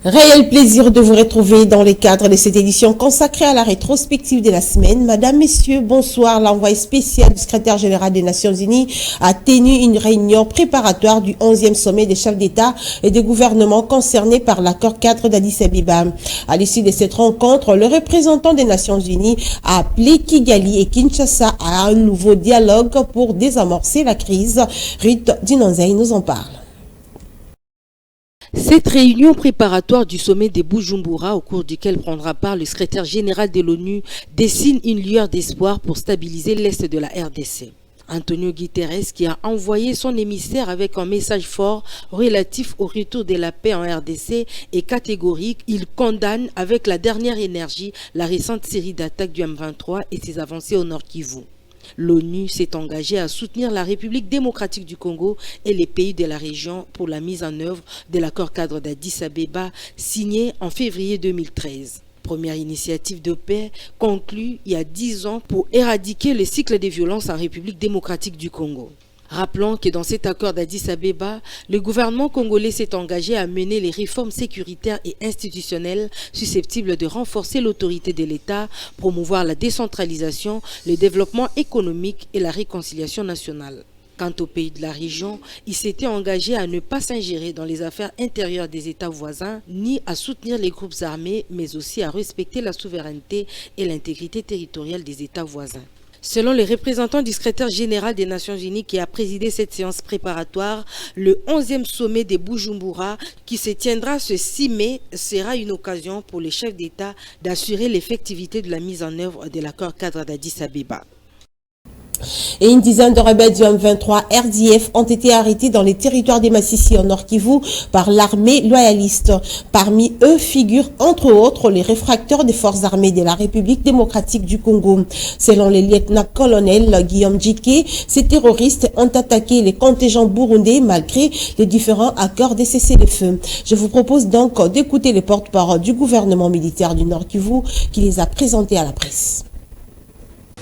Réel plaisir de vous retrouver dans le cadre de cette édition consacrée à la rétrospective de la semaine. Madame, Messieurs, bonsoir. L'envoyé spécial du secrétaire général des Nations Unies a tenu une réunion préparatoire du 11e sommet des chefs d'État et de gouvernement concernés par l'accord cadre d'Addis Abeba. À l'issue de cette rencontre, le représentant des Nations Unies a appelé Kigali et Kinshasa à un nouveau dialogue pour désamorcer la crise. Ruth Dinanzei nous en parle. Cette réunion préparatoire du sommet de Bujumbura, au cours duquel prendra part le secrétaire général de l'ONU, dessine une lueur d'espoir pour stabiliser l'Est de la RDC. Antonio Guterres, qui a envoyé son émissaire avec un message fort relatif au retour de la paix en RDC, est catégorique. Il condamne avec la dernière énergie la récente série d'attaques du M23 et ses avancées au Nord Kivu. L'ONU s'est engagée à soutenir la République démocratique du Congo et les pays de la région pour la mise en œuvre de l'accord cadre d'Addis Abeba signé en février 2013. Première initiative de paix conclue il y a 10 ans pour éradiquer le cycle des violences en République démocratique du Congo. Rappelons que dans cet accord d'Addis Abeba, le gouvernement congolais s'est engagé à mener les réformes sécuritaires et institutionnelles susceptibles de renforcer l'autorité de l'État, promouvoir la décentralisation, le développement économique et la réconciliation nationale. Quant aux pays de la région, il s'était engagé à ne pas s'ingérer dans les affaires intérieures des États voisins, ni à soutenir les groupes armés, mais aussi à respecter la souveraineté et l'intégrité territoriale des États voisins. Selon les représentants du secrétaire général des Nations Unies qui a présidé cette séance préparatoire, le 11e sommet de Bujumbura qui se tiendra ce 6 mai sera une occasion pour les chefs d'État d'assurer l'effectivité de la mise en œuvre de l'accord cadre d'Addis Abeba. Et une dizaine de rebelles du M23 RDF ont été arrêtés dans les territoires des Massissi au Nord Kivu par l'armée loyaliste. Parmi eux figurent entre autres les réfractaires des forces armées de la République démocratique du Congo. Selon le lieutenant-colonel Guillaume Djike, ces terroristes ont attaqué les contingents burundais malgré les différents accords de cessez-le-feu. Je vous propose donc d'écouter les porte-parole du gouvernement militaire du Nord Kivu qui les a présentés à la presse.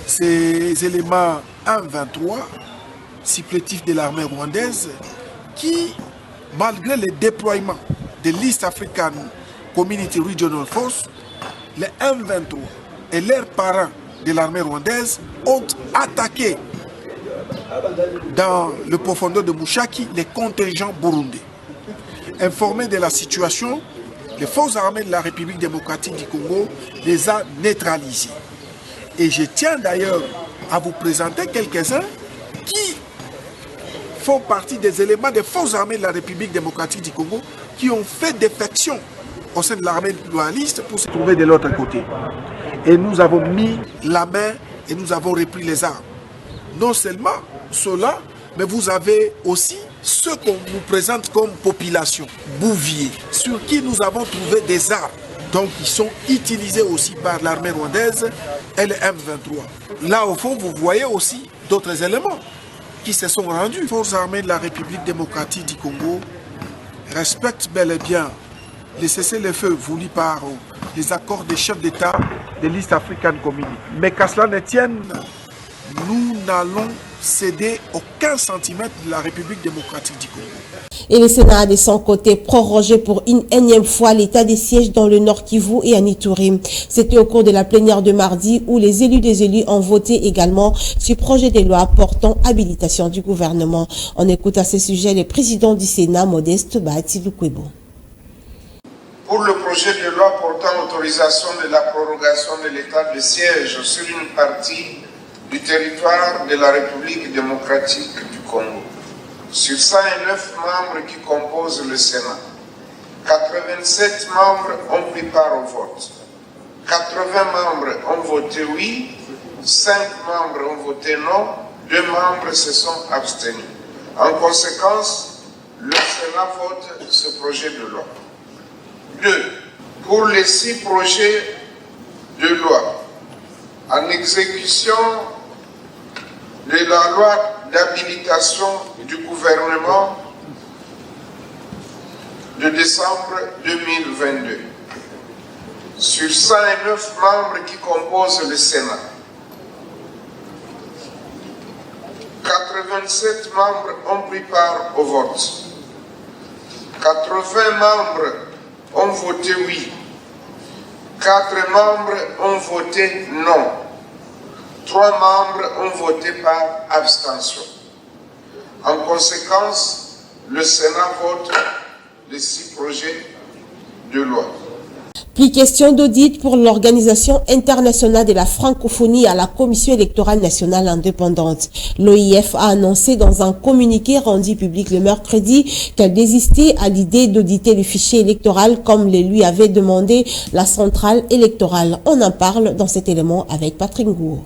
Ces éléments 1-23, supplétifs de l'armée rwandaise, qui, malgré le déploiement de l'East African Community Regional Force, les M23 et leurs parents de l'armée rwandaise ont attaqué dans le profondeur de Mushaki les contingents burundais. Informés de la situation, les forces armées de la République démocratique du Congo les a neutralisés. Et je tiens d'ailleurs à vous présenter quelques-uns qui font partie des éléments des forces armées de la République démocratique du Congo qui ont fait défection au sein de l'armée loyaliste pour se trouver de l'autre côté. Et nous avons mis la main et nous avons repris les armes. Non seulement cela, mais vous avez aussi ceux qu'on vous présente comme population, Bouvier, sur qui nous avons trouvé des armes. Donc, ils sont utilisés aussi par l'armée rwandaise et le M23. Là, au fond, vous voyez aussi d'autres éléments qui se sont rendus. Les forces armées de la République démocratique du Congo respectent bel et bien les cessez-le-feu voulus par les accords des chefs d'État de l'East African Community. Mais qu'à cela ne tienne, nous n'allons céder aucun centimètre de la République démocratique du Congo. Et le Sénat a de son côté prorogé pour une énième fois l'état des sièges dans le Nord Kivu et à Ituri. C'était au cours de la plénière de mardi où les élus des élus ont voté également ce projet de loi portant habilitation du gouvernement. On écoute à ce sujet le président du Sénat, Modeste Bahati Lukwebo. Pour le projet de loi portant autorisation de la prorogation de l'état de siège sur une partie du territoire de la République démocratique du Congo. Sur 109 membres qui composent le Sénat, 87 membres ont pris part au vote. 80 membres ont voté oui, 5 membres ont voté non, 2 membres se sont abstenus. En conséquence, le Sénat vote ce projet de loi. 2. Pour les 6 projets de loi, en exécution de la loi d'habilitation du gouvernement de décembre 2022. Sur 109 membres qui composent le Sénat, 87 membres ont pris part au vote. 80 membres ont voté oui. 4 membres ont voté non. 3 membres ont voté par abstention. En conséquence, le Sénat vote les 6 projets de loi. Plus question d'audit pour l'Organisation internationale de la francophonie à la Commission électorale nationale indépendante. L'OIF a annoncé dans un communiqué rendu public le mercredi qu'elle désistait à l'idée d'auditer le fichier électoral comme le lui avait demandé la centrale électorale. On en parle dans cet élément avec Patrick Ngour.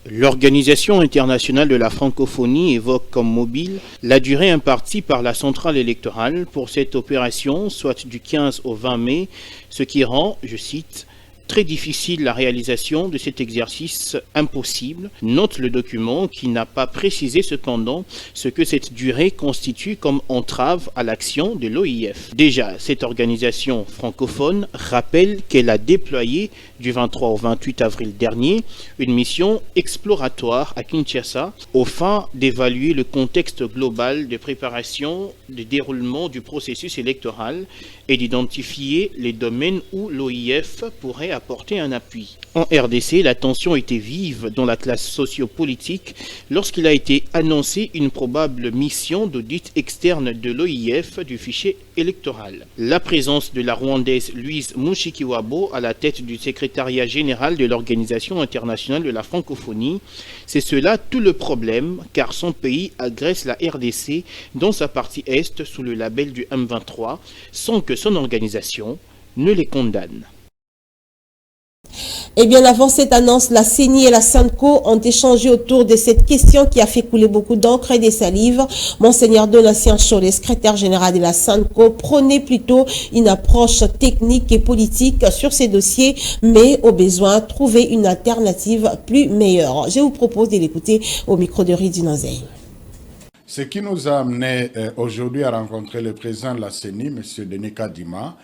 L'Organisation internationale de la francophonie évoque comme mobile la durée impartie par la centrale électorale pour cette opération, soit du 15 au 20 mai, ce qui rend, je cite, très difficile la réalisation de cet exercice impossible, note le document qui n'a pas précisé cependant ce que cette durée constitue comme entrave à l'action de l'OIF. Déjà, cette organisation francophone rappelle qu'elle a déployé du 23 au 28 avril dernier une mission exploratoire à Kinshasa aux fins d'évaluer le contexte global de préparation de déroulement du processus électoral et d'identifier les domaines où l'OIF pourrait apporter un appui. En RDC, la tension était vive dans la classe sociopolitique lorsqu'il a été annoncé une probable mission d'audit externe de l'OIF du fichier électoral. La présence de la Rwandaise Louise Mushikiwabo à la tête du secrétariat général de l'Organisation internationale de la francophonie, c'est cela tout le problème car son pays agresse la RDC dans sa partie est sous le label du M23 sans que son organisation ne les condamne. Et bien avant cette annonce, la CENI et la SENCO ont échangé autour de cette question qui a fait couler beaucoup d'encre et des salives. Monseigneur Donatien Chollet, secrétaire général de la SENCO, prônait plutôt une approche technique et politique sur ces dossiers, mais au besoin trouver une alternative plus meilleure. Je vous propose de l'écouter au micro de Ridi Nozei. Ce qui nous a amené aujourd'hui à rencontrer le président de la CENI, M. Denis Kadima,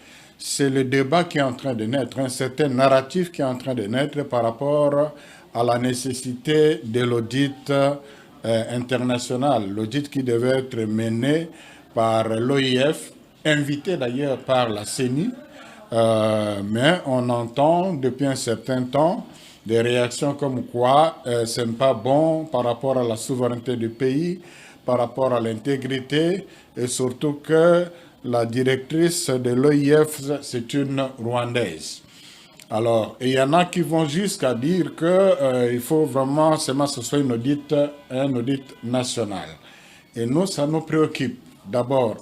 c'est le débat qui est en train de naître, un certain narratif qui est en train de naître par rapport à la nécessité de l'audit international, l'audit qui devait être mené par l'OIF, invité d'ailleurs par la CENI, mais on entend depuis un certain temps des réactions comme quoi ce n'est pas bon par rapport à la souveraineté du pays, par rapport à l'intégrité et surtout que la directrice de l'OIF, c'est une Rwandaise. Alors, il y en a qui vont jusqu'à dire qu'il faut vraiment seulement que ce soit un audit national. Et nous, ça nous préoccupe. D'abord,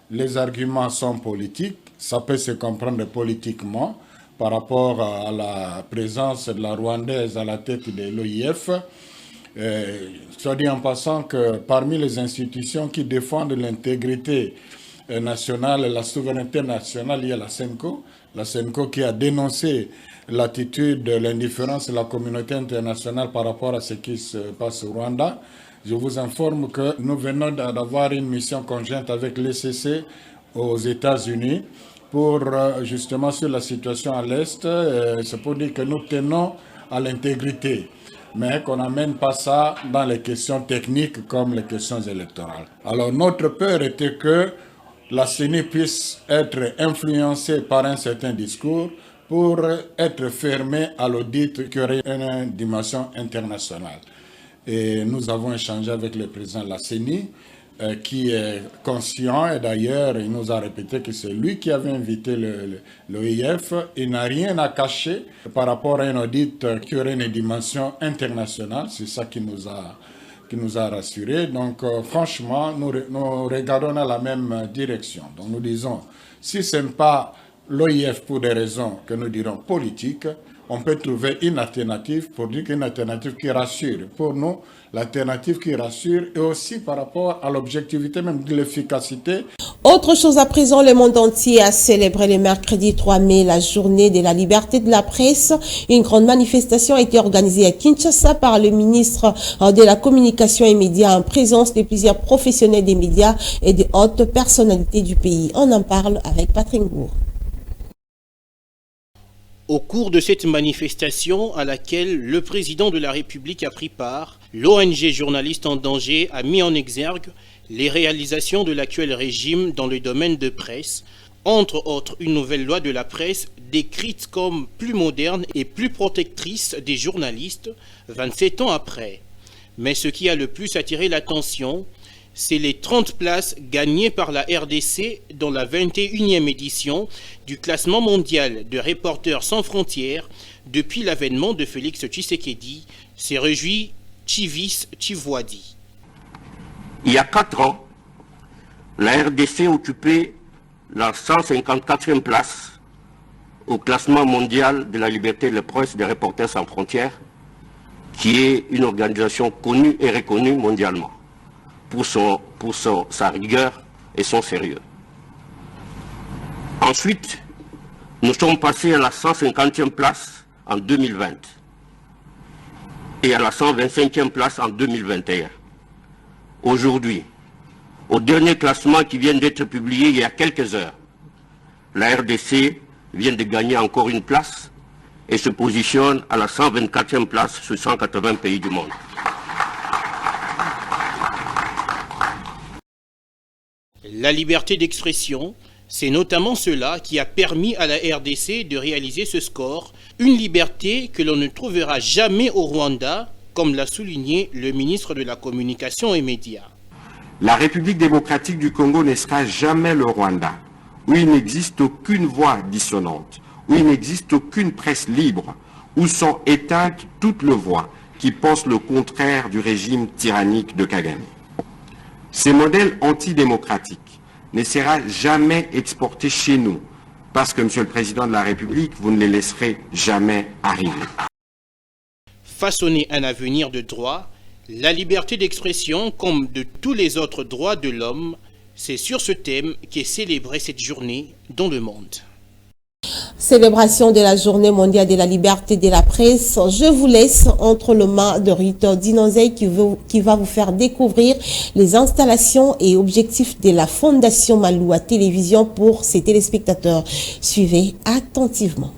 les arguments sont politiques, ça peut se comprendre politiquement par rapport à la présence de la Rwandaise à la tête de l'OIF. Soit dit en passant que parmi les institutions qui défendent l'intégrité nationale, la souveraineté nationale, il y a la SENCO qui a dénoncé l'attitude, l'indifférence de la communauté internationale par rapport à ce qui se passe au Rwanda. Je vous informe que nous venons d'avoir une mission conjointe avec l'ECC aux États-Unis pour justement sur la situation à l'Est. C'est pour dire que nous tenons à l'intégrité, mais qu'on n'amène pas ça dans les questions techniques comme les questions électorales. Alors notre peur était que la CENI puisse être influencée par un certain discours pour être fermée à l'audit qui aurait une dimension internationale. Et nous avons échangé avec le président de la CENI qui est conscient et d'ailleurs il nous a répété que c'est lui qui avait invité l'OIF. Il n'a rien à cacher par rapport à un audit qui aurait une dimension internationale, c'est ça qui nous a rassurés. Donc franchement, nous regardons dans la même direction. Donc nous disons, si ce n'est pas l'OIF pour des raisons que nous dirons politiques, on peut trouver une alternative pour dire qu'une alternative qui rassure. Pour nous, l'alternative qui rassure et aussi par rapport à l'objectivité même de l'efficacité. Autre chose à présent, le monde entier a célébré le mercredi 3 mai la journée de la liberté de la presse. Une grande manifestation a été organisée à Kinshasa par le ministre de la Communication et Médias en présence de plusieurs professionnels des médias et de hautes personnalités du pays. On en parle avec Patrick Ngour. Au cours de cette manifestation à laquelle le président de la République a pris part, l'ONG Journalistes en danger a mis en exergue les réalisations de l'actuel régime dans le domaine de presse, entre autres une nouvelle loi de la presse décrite comme plus moderne et plus protectrice des journalistes 27 ans après. Mais ce qui a le plus attiré l'attention, c'est les 30 places gagnées par la RDC dans la 21e édition du classement mondial de Reporters sans frontières depuis l'avènement de Félix Tshisekedi, s'est réjoui Chivis Chivwadi. Il y a 4 ans, la RDC occupait la 154e place au classement mondial de la liberté de la presse des Reporters sans frontières, qui est une organisation connue et reconnue mondialement pour sa rigueur et son sérieux. Ensuite, nous sommes passés à la 150e place en 2020 et à la 125e place en 2021. Aujourd'hui, au dernier classement qui vient d'être publié il y a quelques heures, la RDC vient de gagner encore une place et se positionne à la 124e place sur 180 pays du monde. La liberté d'expression, c'est notamment cela qui a permis à la RDC de réaliser ce score, une liberté que l'on ne trouvera jamais au Rwanda, comme l'a souligné le ministre de la Communication et Médias. La République démocratique du Congo ne sera jamais le Rwanda, où il n'existe aucune voix dissonante, où il n'existe aucune presse libre, où sont éteintes toutes les voix qui pensent le contraire du régime tyrannique de Kagame. Ces modèles antidémocratiques ne seront jamais exportés chez nous, parce que, Monsieur le Président de la République, vous ne les laisserez jamais arriver. Façonner un avenir de droit, la liberté d'expression, comme de tous les autres droits de l'homme, c'est sur ce thème qu'est célébrée cette journée dans le monde. Célébration de la journée mondiale de la liberté de la presse. Je vous laisse entre les mains de Rito Dinonzei qui va vous faire découvrir les installations et objectifs de la Fondation Maloua Télévision pour ses téléspectateurs. Suivez attentivement.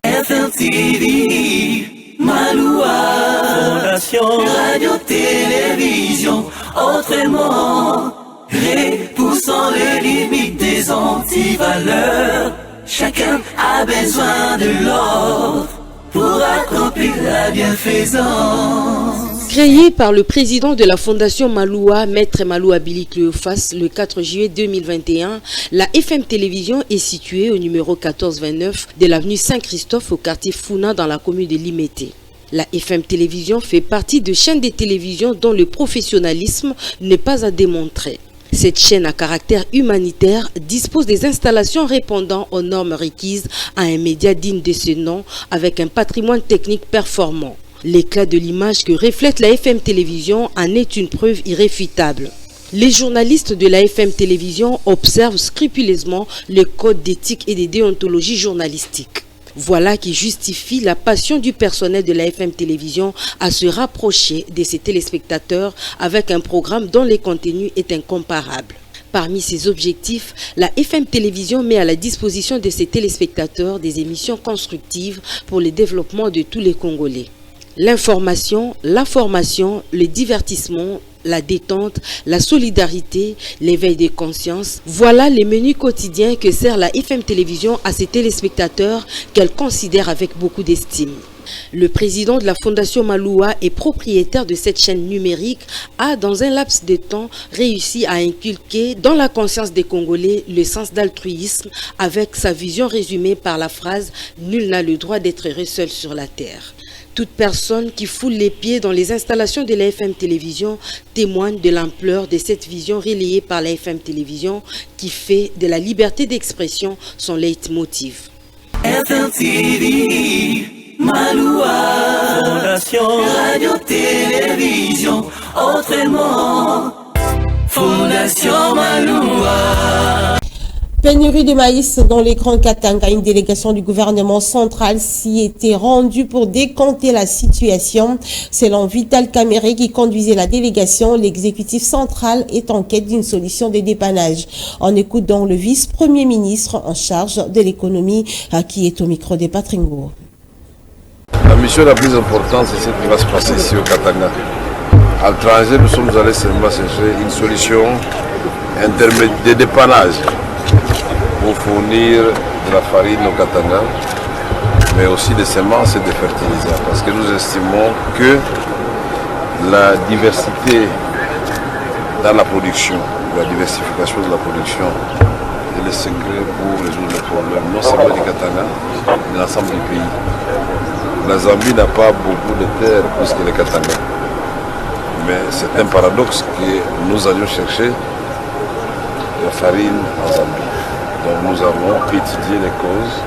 FMTV, Maloua, Fondation Radio Télévision, autrement, repoussant les limites des antivaleurs. Chacun a besoin de l'autre pour accomplir la bienfaisance. Créée par le président de la Fondation Maloua, Maître Maloua Billy Cléophas, le 4 juillet 2021, la FM Télévision est située au numéro 1429 de l'avenue Saint-Christophe au quartier Founa dans la commune de Limete. La FM Télévision fait partie de chaînes de télévision dont le professionnalisme n'est pas à démontrer. Cette chaîne à caractère humanitaire dispose des installations répondant aux normes requises à un média digne de ce nom avec un patrimoine technique performant. L'éclat de l'image que reflète la FM Télévision en est une preuve irréfutable. Les journalistes de la FM Télévision observent scrupuleusement le code d'éthique et de déontologie journalistique. Voilà qui justifie la passion du personnel de la FM Télévision à se rapprocher de ses téléspectateurs avec un programme dont le contenu est incomparable. Parmi ses objectifs, la FM Télévision met à la disposition de ses téléspectateurs des émissions constructives pour le développement de tous les Congolais. L'information, la formation, le divertissement, la détente, la solidarité, l'éveil des consciences. Voilà les menus quotidiens que sert la FM Télévision à ses téléspectateurs qu'elle considère avec beaucoup d'estime. Le président de la Fondation Maloua et propriétaire de cette chaîne numérique a, dans un laps de temps, réussi à inculquer dans la conscience des Congolais le sens d'altruisme avec sa vision résumée par la phrase « Nul n'a le droit d'être heureux seul sur la terre ». Toute personne qui foule les pieds dans les installations de la FM Télévision témoigne de l'ampleur de cette vision relayée par la FM Télévision qui fait de la liberté d'expression son leitmotiv. FM TV, Maloua, Fondation Radio Télévision, autrement, Fondation Maloua. Pénurie de maïs dans les Grands Katanga. Une délégation du gouvernement central s'y était rendue pour décanter la situation. Selon Vital Kamere qui conduisait la délégation, l'exécutif central est en quête d'une solution de dépannage. On écoute donc le vice-premier ministre en charge de l'économie qui est au micro de Patringo. La mission la plus importante, c'est celle qui va se passer ici au Katanga. À l'étranger, nous sommes allés seulement chercher une solution intermédiaire de dépannage pour fournir de la farine au Katanga, mais aussi des semences et des fertilisants. Parce que nous estimons que la diversité dans la production, la diversification de la production est le secret pour résoudre les problèmes, non seulement du Katanga, mais de l'ensemble du pays. La Zambie n'a pas beaucoup de terres plus que le Katanga. Mais c'est un paradoxe que nous allions chercher la farine en Zambie. Donc nous avons étudié les causes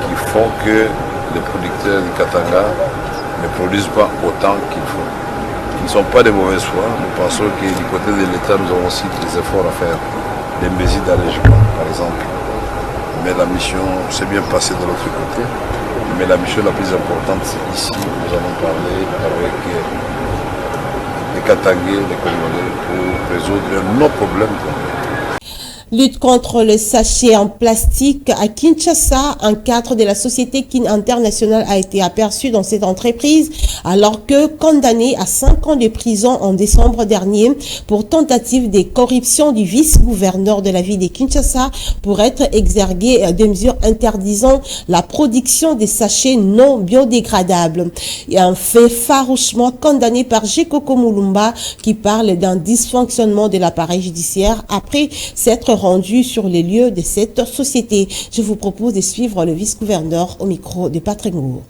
qui font que les producteurs du Katanga ne produisent pas autant qu'il faut. Ils ne sont pas de mauvaise foi. Nous pensons que du côté de l'État, nous avons aussi des efforts à faire, des mesures d'allègement par exemple. Mais la mission s'est bien passée de l'autre côté. Mais la mission la plus importante, c'est ici, nous allons parler avec les Katangais, les Congolais, pour résoudre nos problèmes. Lutte contre le sachet en plastique à Kinshasa, un cadre de la société Kin International a été aperçu dans cette entreprise alors que condamné à 5 ans de prison en décembre dernier pour tentative de corruption du vice-gouverneur de la ville de Kinshasa pour être exergué des mesures interdisant la production des sachets non biodégradables. Et un fait farouchement condamné par Gekoko Mulumba qui parle d'un dysfonctionnement de l'appareil judiciaire après s'être rendu sur les lieux de cette société. Je vous propose de suivre le vice-gouverneur au micro de Patrick Ngour.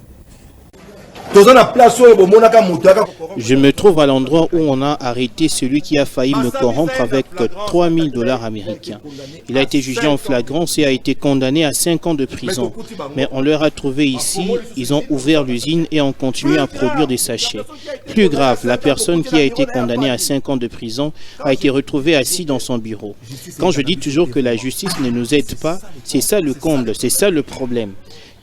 Je me trouve à l'endroit où on a arrêté celui qui a failli me corrompre avec $3,000 américains. Il a été jugé en flagrance et a été condamné à 5 ans de prison. Mais on leur a trouvé ici, ils ont ouvert l'usine et ont continué à produire des sachets. Plus grave, la personne qui a été condamnée à 5 ans de prison a été retrouvée assise dans son bureau. Quand je dis toujours que la justice ne nous aide pas, c'est ça le comble, c'est ça le problème.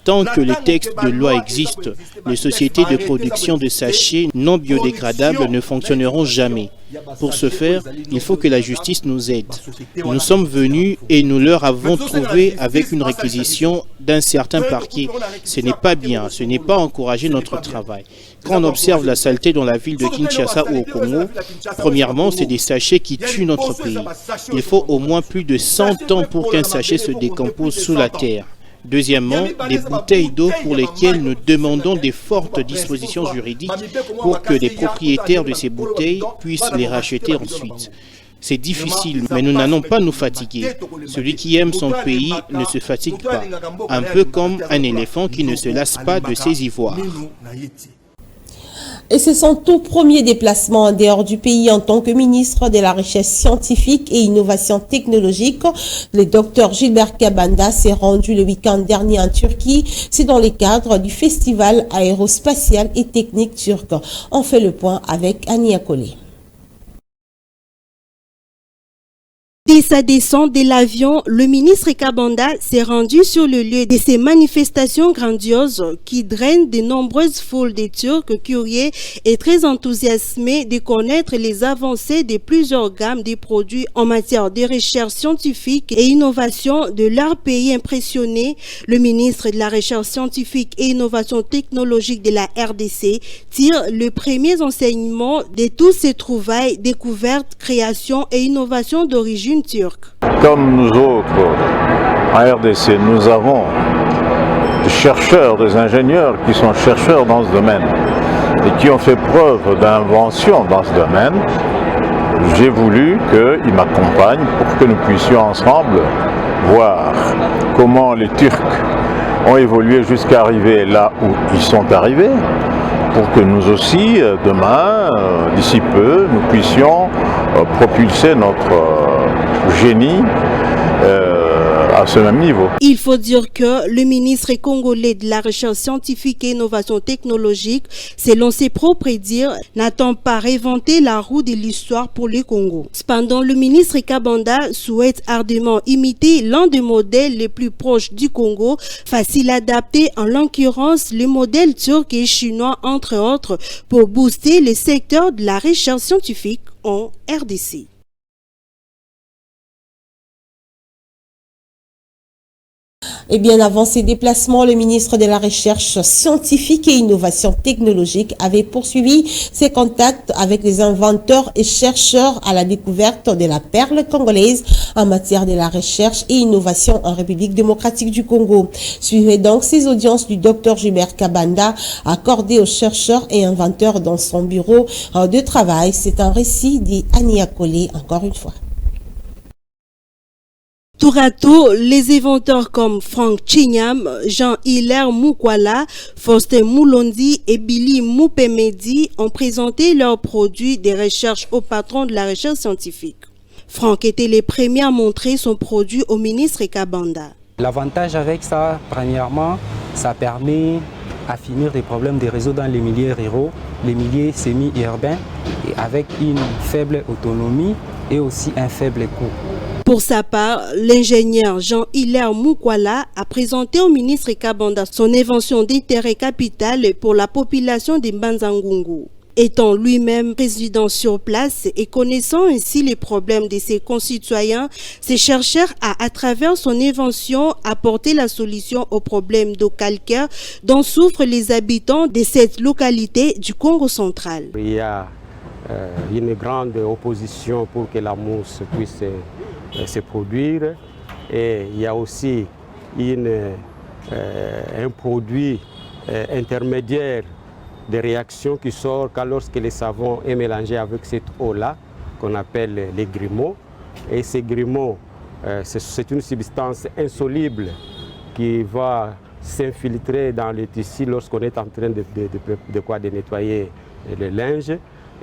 Tant que les textes de loi existent, les sociétés de production de sachets non biodégradables ne fonctionneront jamais. Pour ce faire, il faut que la justice nous aide. Nous sommes venus et nous leur avons trouvé avec une réquisition d'un certain parquet. Ce n'est pas bien, ce n'est pas encourager notre travail. Quand on observe la saleté dans la ville de Kinshasa ou au Congo, premièrement, c'est des sachets qui tuent notre pays. Il faut au moins plus de 100 ans pour qu'un sachet se décompose sous la terre. Deuxièmement, des bouteilles d'eau pour lesquelles nous demandons des fortes dispositions juridiques pour que les propriétaires de ces bouteilles puissent les racheter ensuite. C'est difficile, mais nous n'allons pas nous fatiguer. Celui qui aime son pays ne se fatigue pas, un peu comme un éléphant qui ne se lasse pas de ses ivoires. Et c'est son tout premier déplacement en dehors du pays en tant que ministre de la Recherche scientifique et innovation technologique. Le docteur Gilbert Kabanda s'est rendu le week-end dernier en Turquie. C'est dans le cadre du festival aérospatial et technique turc. On fait le point avec Annie Akole. Dès sa descente de l'avion, le ministre Kabanda s'est rendu sur le lieu de ces manifestations grandioses qui drainent de nombreuses foules de Turcs curieux et très enthousiasmés de connaître les avancées de plusieurs gammes de produits en matière de recherche scientifique et innovation de leur pays impressionné. Le ministre de la Recherche scientifique et innovation technologique de la RDC tire le premier enseignement de tous ces trouvailles, découvertes, créations et innovations d'origine turque. Comme nous autres, en RDC, nous avons des chercheurs, des ingénieurs qui sont chercheurs dans ce domaine et qui ont fait preuve d'invention dans ce domaine. J'ai voulu qu'ils m'accompagnent pour que nous puissions ensemble voir comment les Turcs ont évolué jusqu'à arriver là où ils sont arrivés, pour que nous aussi, demain, d'ici peu, nous puissions propulser notre génie à ce même niveau. Il faut dire que le ministre congolais de la Recherche scientifique et innovation technologique, selon ses propres dires, n'attend pas réinventer la roue de l'histoire pour le Congo. Cependant, le ministre Kabanda souhaite ardemment imiter l'un des modèles les plus proches du Congo, facile à adapter, en l'occurrence le modèle turc et chinois entre autres, pour booster le secteur de la recherche scientifique en RDC. Et bien avant ses déplacements, le ministre de la Recherche scientifique et innovation technologique avait poursuivi ses contacts avec les inventeurs et chercheurs à la découverte de la perle congolaise en matière de la recherche et innovation en République démocratique du Congo. Suivez donc ces audiences du Dr Gilbert Kabanda accordées aux chercheurs et inventeurs dans son bureau de travail. C'est un récit d'Annie Akole, encore une fois. Tour à tour, les inventeurs comme Frank Chinyam, Jean-Hilaire Mukwala, Faustin Moulondi et Billy Moupemedi ont présenté leurs produits de recherche au patron de la recherche scientifique. Frank était le premier à montrer son produit au ministre Kabanda. L'avantage avec ça, premièrement, ça permet à finir des problèmes de réseau dans les milieux ruraux, les milieux semi-urbains, et avec une faible autonomie et aussi un faible coût. Pour sa part, l'ingénieur Jean-Hilaire Mukwala a présenté au ministre Kabanda son invention d'intérêt capital pour la population de Mbanza-Ngungu. Étant lui-même président sur place et connaissant ainsi les problèmes de ses concitoyens, ce chercheur a, à travers son invention, apporté la solution aux problèmes d'eau calcaire dont souffrent les habitants de cette localité du Congo central. Il y a une grande opposition pour que la mousse puisse se produire, et il y a aussi un produit intermédiaire de réaction qui sort lorsque le savon est mélangé avec cette eau-là, qu'on appelle les grumeaux. Et ces grumeaux, c'est une substance insoluble qui va s'infiltrer dans le tissu lorsqu'on est en train de nettoyer le linge.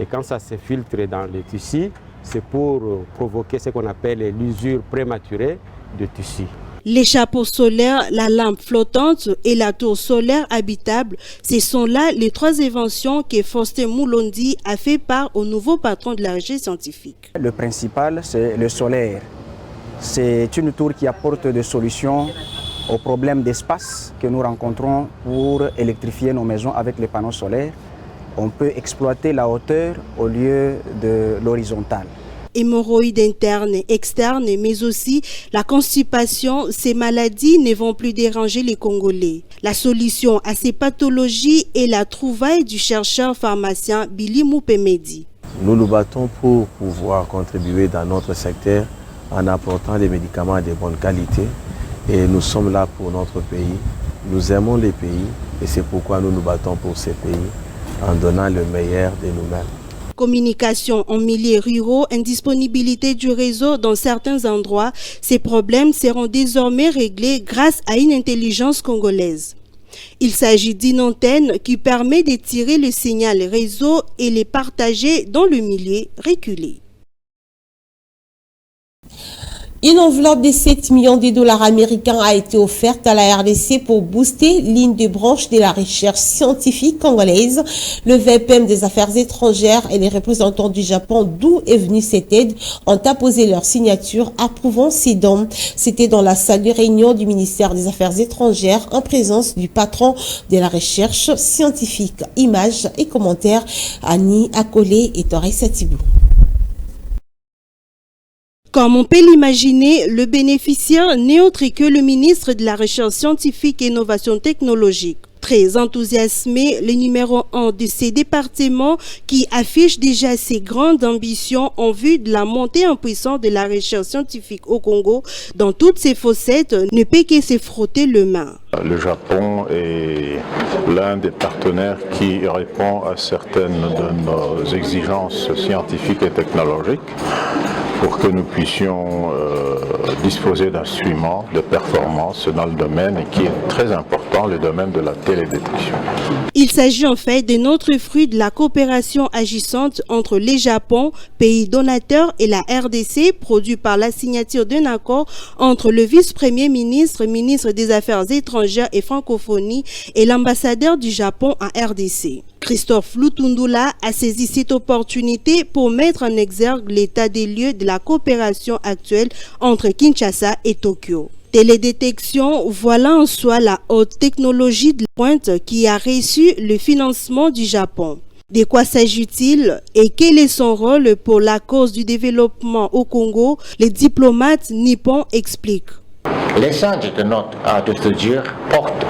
Et quand ça s'infiltre dans le tissu, c'est pour provoquer ce qu'on appelle l'usure prématurée du tissu. Les chapeaux solaires, la lampe flottante et la tour solaire habitable, ce sont là les trois inventions que Faustin Moulondi a fait part au nouveau patron de la recherche scientifique. Le principal, c'est le solaire. C'est une tour qui apporte des solutions aux problèmes d'espace que nous rencontrons pour électrifier nos maisons avec les panneaux solaires. On peut exploiter la hauteur au lieu de l'horizontale. Hémorroïdes internes et externes, mais aussi la constipation, ces maladies ne vont plus déranger les Congolais. La solution à ces pathologies est la trouvaille du chercheur pharmacien Billy Moupemedi. Nous nous battons pour pouvoir contribuer dans notre secteur en apportant des médicaments de bonne qualité, et nous sommes là pour notre pays. Nous aimons les pays et c'est pourquoi nous nous battons pour ces pays en donnant le meilleur de nous-mêmes. Communication en milieux ruraux, indisponibilité du réseau dans certains endroits, ces problèmes seront désormais réglés grâce à une intelligence congolaise. Il s'agit d'une antenne qui permet de tirer le signal réseau et les partager dans le milieu reculé. Une enveloppe de 7 millions de dollars américains a été offerte à la RDC pour booster l'une des branches de la recherche scientifique congolaise. Le VPM des Affaires étrangères et les représentants du Japon, d'où est venue cette aide, ont apposé leur signature approuvant ces dons. C'était dans la salle de réunion du ministère des Affaires étrangères en présence du patron de la recherche scientifique. Images et commentaires, Annie Akole et Torres Satibou. Comme on peut l'imaginer, le bénéficiaire n'est autre que le ministre de la Recherche scientifique et innovation technologique. Très enthousiasmé, le numéro 1 de ces départements qui affiche déjà ses grandes ambitions en vue de la montée en puissance de la recherche scientifique au Congo dans toutes ses facettes ne peut que se frotter les mains. Le Japon est l'un des partenaires qui répond à certaines de nos exigences scientifiques et technologiques pour que nous puissions disposer d'instruments de performance dans le domaine qui est très important, le domaine de la télédétection. Il s'agit en fait d'un autre fruit de la coopération agissante entre le Japon, pays donateur, et la RDC, produit par la signature d'un accord entre le vice-premier ministre, ministre des Affaires étrangères et francophonie, et l'ambassadeur du Japon en RDC. Christophe Lutundula a saisi cette opportunité pour mettre en exergue l'état des lieux de la coopération actuelle entre Kinshasa et Tokyo. Télédétection, voilà en soi la haute technologie de pointe qui a reçu le financement du Japon. De quoi s'agit-il et quel est son rôle pour la cause du développement au Congo? Les diplomates nippons expliquent. L'échange de notes de ce jour porte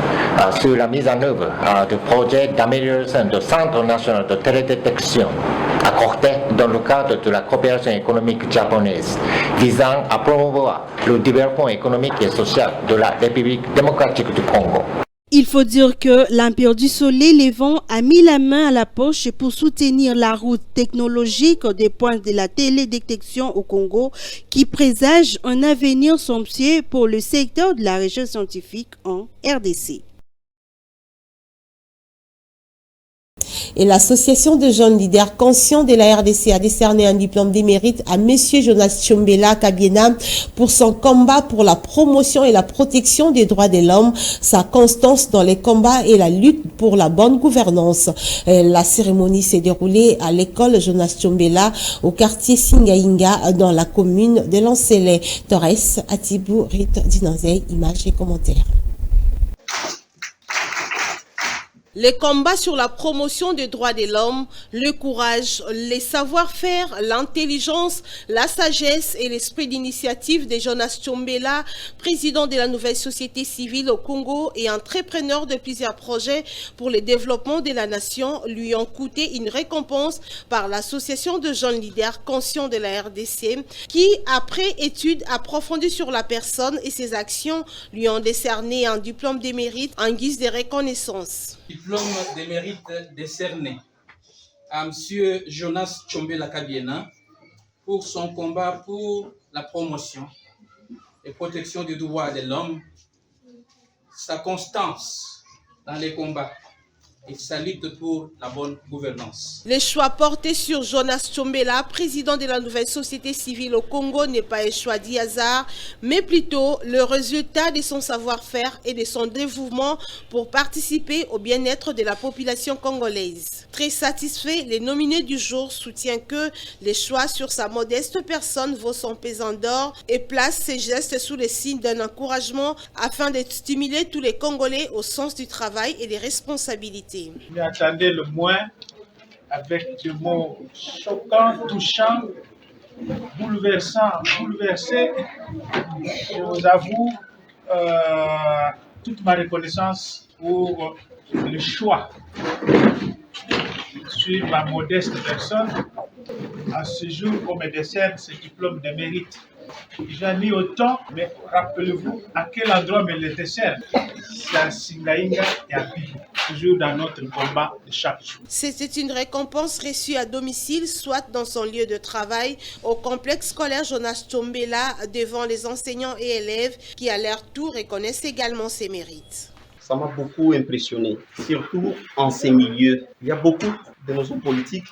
sur la mise en œuvre de projets d'amélioration du Centre national de télédétection accordé dans le cadre de la coopération économique japonaise visant à promouvoir le développement économique et social de la République démocratique du Congo. Il faut dire que l'Empire du Soleil Levant a mis la main à la poche pour soutenir la route technologique des points de la télédétection au Congo qui présage un avenir somptueux pour le secteur de la recherche scientifique en RDC. Et l'association de jeunes leaders conscients de la RDC a décerné un diplôme d'émérite à M. Jonas Tchombela Kabiena pour son combat pour la promotion et la protection des droits de l'homme, sa constance dans les combats et la lutte pour la bonne gouvernance. La cérémonie s'est déroulée à l'école Jonas Tchombela au quartier Singainga dans la commune de Lancelé. Torres, Atibou, Rite, Dinanzei, images et commentaires. Les combats sur la promotion des droits de l'homme, le courage, les savoir-faire, l'intelligence, la sagesse et l'esprit d'initiative de Jonas Tchombela, président de la nouvelle société civile au Congo et entrepreneur de plusieurs projets pour le développement de la nation, lui ont coûté une récompense par l'association de jeunes leaders conscients de la RDC qui, après études approfondies sur la personne et ses actions, lui ont décerné un diplôme de mérite en guise de reconnaissance. Diplôme de mérite décerné à M. Jonas Tchombela Kabiena pour son combat pour la promotion et protection des droits de l'homme, sa constance dans les combats et sa lutte pour la bonne gouvernance. Le choix porté sur Jonas Tchombela, président de la nouvelle société civile au Congo, n'est pas un choix du hasard, mais plutôt le résultat de son savoir-faire et de son dévouement pour participer au bien-être de la population congolaise. Très satisfait, le nominé du jour soutient que le choix sur sa modeste personne vaut son pesant d'or et place ses gestes sous le signe d'un encouragement afin de stimuler tous les Congolais au sens du travail et des responsabilités. Je m'attendais le moins avec des mots choquants, touchants, bouleversés. Je vous avoue toute ma reconnaissance pour le choix sur ma modeste personne. À ce jour, on me décerne ce diplôme de mérite. J'en ai autant, mais rappelez-vous à quel endroit me le décerne. C'est à Singainga et à Pivo, toujours dans notre combat de chaque jour. C'était une récompense reçue à domicile, soit dans son lieu de travail, au complexe scolaire Jonas Tchombela, devant les enseignants et élèves qui, à leur tour, reconnaissent également ses mérites. Ça m'a beaucoup impressionné, surtout en ces milieux. Il y a beaucoup de nos hommes politiques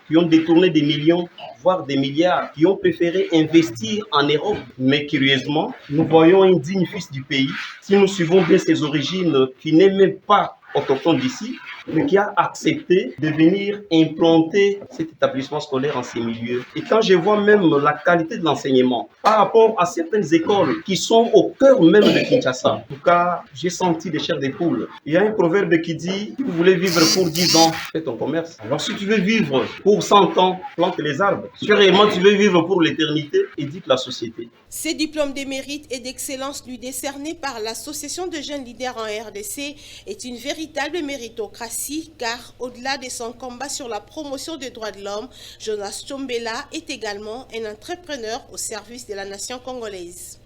qui ont détourné des millions, voire des milliards, qui ont préféré investir en Europe. Mais curieusement, nous voyons un digne fils du pays, si nous suivons bien ses origines, qui n'est même pas autochtone d'ici, mais qui a accepté de venir implanter cet établissement scolaire en ces milieux. Et quand je vois même la qualité de l'enseignement par rapport à certaines écoles qui sont au cœur même de Kinshasa, en tout cas, j'ai senti des chairs de poule. Il y a un proverbe qui dit, si vous voulez vivre pour 10 ans, fais ton commerce. Alors si tu veux vivre pour 100 ans, plante les arbres. Si réellement tu veux vivre pour l'éternité, éduque la société. Ces diplômes de mérite et d'excellence lui décernés par l'Association de jeunes leaders en RDC est une véritable méritocratie car au-delà de son combat sur la promotion des droits de l'homme, Jonas Tchombela est également un entrepreneur au service de la nation congolaise.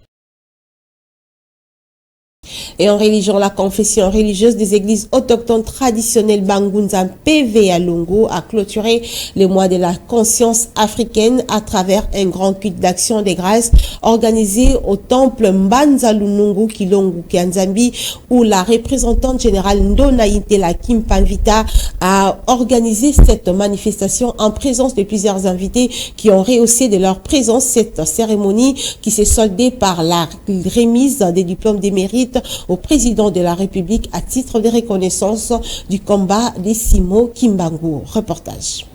Et en religion, la confession religieuse des églises autochtones traditionnelles Bangunza PV à Longo a clôturé le mois de la conscience africaine à travers un grand culte d'action des grâces organisé au temple Mbanza Lunungu Kilongu Kianzambi où la représentante générale Ndona Intela Kimpanvita a organisé cette manifestation en présence de plusieurs invités qui ont rehaussé de leur présence cette cérémonie qui s'est soldée par la remise des diplômes de mérite au président de la République à titre de reconnaissance du combat des Simo Kimbangu. Reportage.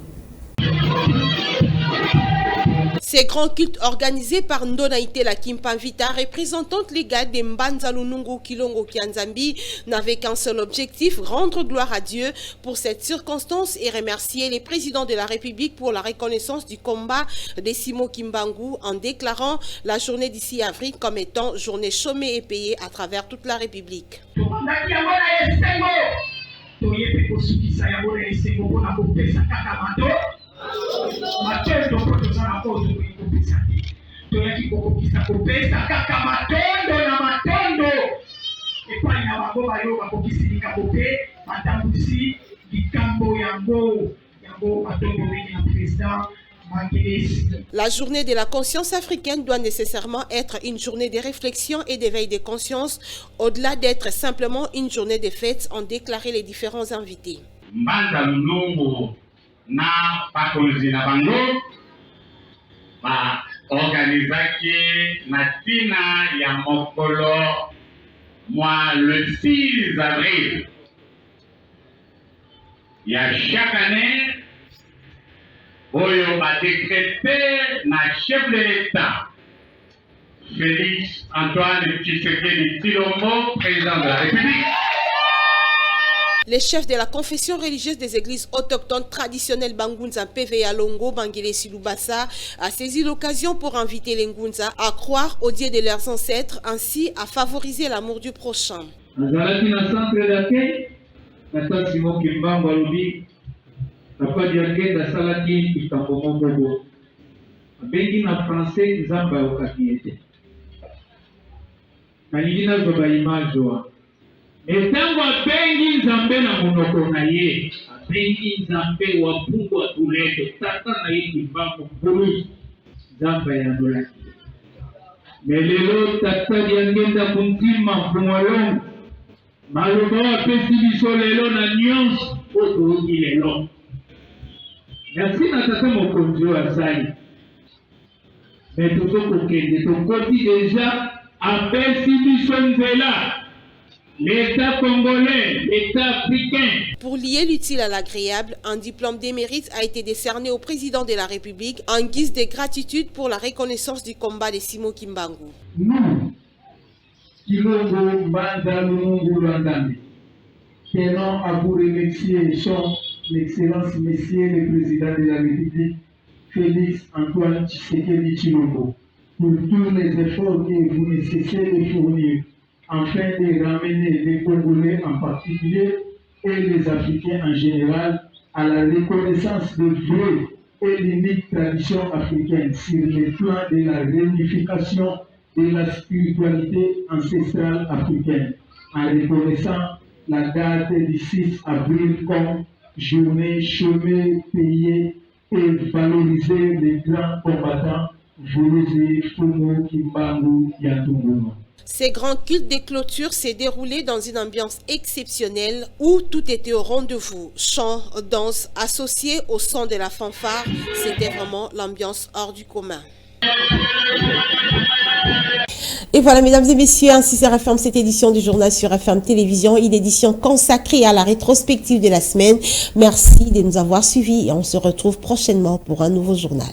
Ces grands cultes organisés par Ndonaïté la Kimpavita, représentante légale des Mbanza Lunungu Kilongo Kianzambi, n'avaient qu'un seul objectif, rendre gloire à Dieu pour cette circonstance et remercier les présidents de la République pour la reconnaissance du combat des Simo Kimbangu en déclarant la journée d'ici avril comme étant journée chômée et payée à travers toute la République. La journée de la conscience africaine doit nécessairement être une journée de réflexion et d'éveil de conscience, au-delà d'être simplement une journée de fête, ont déclaré les différents invités. Mbanza Lunungu na bakonzi na bango ba organizaki na tina ya mokolo moi le 6 avril. Il y a chaque année oyo ba décrété na chef de l'État Félix Antoine Tshisekedi Tshilombo, président de la République. Les chefs de la confession religieuse des églises autochtones traditionnelles Bangunza PVA Longo, Bangele Silubasa a saisi l'occasion pour inviter les Ngunza à croire au Dieu de leurs ancêtres, ainsi à favoriser l'amour du prochain. Etango abengi nzambe na monoko na ye, abengi nzambe wa mpungu wa tuleto, tata na ye kibambo bulu, nzambe ya nolaki. Melelo tata diangenda kuntima mfumolongo, maloba wapesi biso lelo na nyonso, otoongi lelo. Merci na tata mokonzi oyo asali. Mais tozokokende, tokoti deja, apesi biso nzela. L'État congolais, l'État africain. Pour lier l'utile à l'agréable, un diplôme d'émérite a été décerné au président de la République en guise de gratitude pour la reconnaissance du combat des Simo Kimbangu. Nous, Kilongo Mbanza Lunungu Lwandambi, tenons à vous remercier, son Excellence Monsieur le Président de la République, Félix Antoine Tshisekedi Tshilombo, pour tous les efforts que vous ne cessez de fournir afin de ramener les Congolais en particulier et les Africains en général à la reconnaissance de vraies et l'unique tradition africaine sur le plan de la réunification de la spiritualité ancestrale africaine, en reconnaissant la date du 6 avril comme journée chômée, payée et valoriser les grands combattants Voloze, Fumu, Kimbangu, Yatunguma. Ces grands cultes des clôtures s'est déroulé dans une ambiance exceptionnelle où tout était au rendez-vous. Chants, danses, associés au son de la fanfare, c'était vraiment l'ambiance hors du commun. Et voilà, mesdames et messieurs, ainsi se referme cette édition du journal sur FM Télévision, une édition consacrée à la rétrospective de la semaine. Merci de nous avoir suivis et on se retrouve prochainement pour un nouveau journal.